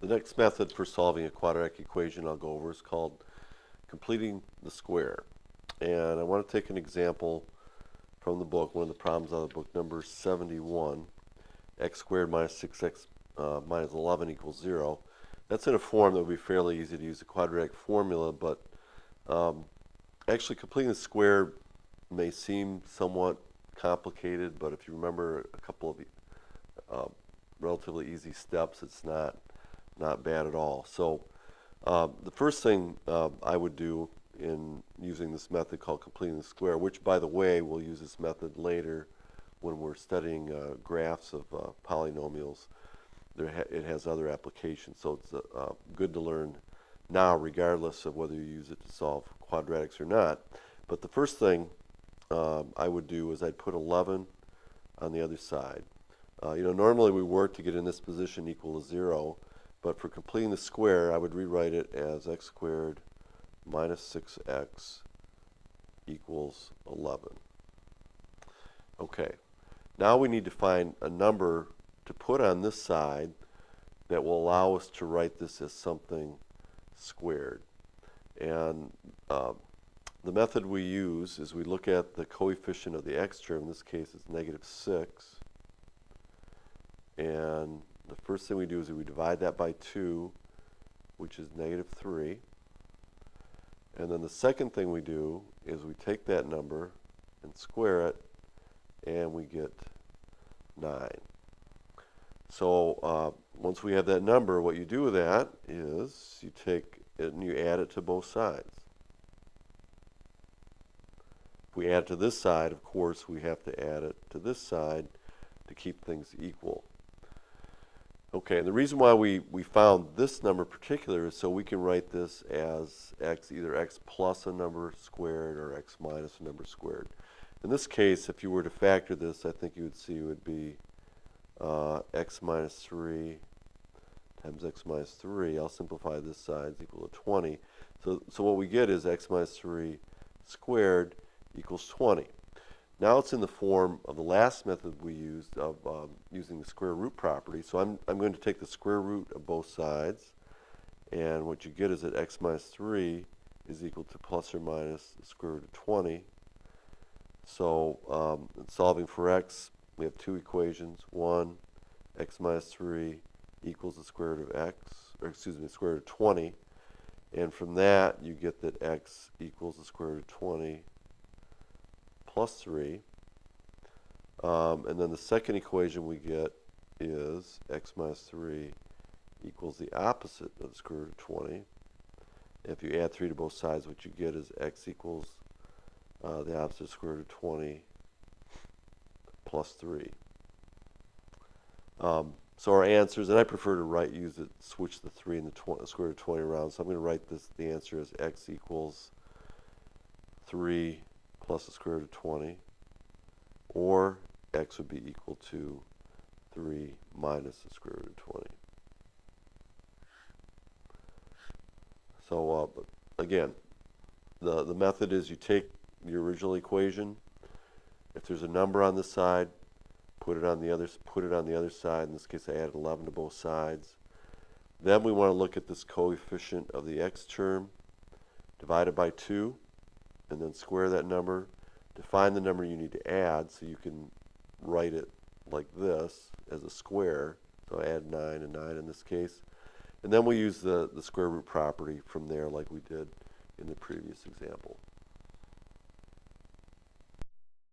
The next method for solving a quadratic equation I'll go over is called completing the square. And I want to take an example from the book, one of the problems out of the book, number 71, x squared minus 6x minus 11 equals 0. That's in a form that would be fairly easy to use the quadratic formula, but actually completing the square may seem somewhat complicated, but if you remember a couple of relatively easy steps, it's not bad at all. So the first thing I would do in using this method called completing the square, which by the way we'll use this method later when we're studying graphs of polynomials. It has other applications, so it's good to learn now regardless of whether you use it to solve quadratics or not. But the first thing I would do is I'd put 11 on the other side. Normally we work to get in this position equal to 0, but for completing the square I would rewrite it as x squared minus 6x equals 11. Okay, now we need to find a number to put on this side that will allow us to write this as something squared. And the method we use is we look at the coefficient of the x term. In this case it's negative 6. And the first thing we do is we divide that by 2, which is negative 3. And then the second thing we do is we take that number and square it, and we get 9. So once we have that number, what you do with that is you take it and you add it to both sides. If we add it to this side, of course, we have to add it to this side to keep things equal. Okay, and the reason why we found this number in particular is so we can write this as either x plus a number squared or x minus a number squared. In this case, if you were to factor this, I think you would see it would be x minus 3 times x minus 3. I'll simplify this side is equal to 20. So what we get is x minus 3 squared equals 20. Now it's in the form of the last method we used of using the square root property. So I'm going to take the square root of both sides, and what you get is that x minus 3 is equal to plus or minus the square root of 20. So in solving for x, we have two equations. One, x minus 3 equals the square root of x, or excuse me, the square root of 20. And from that, you get that x equals the square root of 20 plus 3. And then the second equation we get is x minus 3 equals the opposite of the square root of 20. If you add 3 to both sides, what you get is x equals the opposite of the square root of 20 plus 3. So our answers, and I prefer to switch the 3 and the square root of 20 around. So I'm going to write the answer as x equals 3 plus the square root of 20, or x would be equal to 3 minus the square root of 20. So again, the method is you take the original equation. If there's a number on this side, put it on the other side. In this case, I added 11 to both sides. Then we want to look at this coefficient of the x term, divide it by 2, and then square that number to find the number you need to add, so you can write it like this as a square. So I add 9 and 9 in this case. And then we use the square root property from there like we did in the previous example.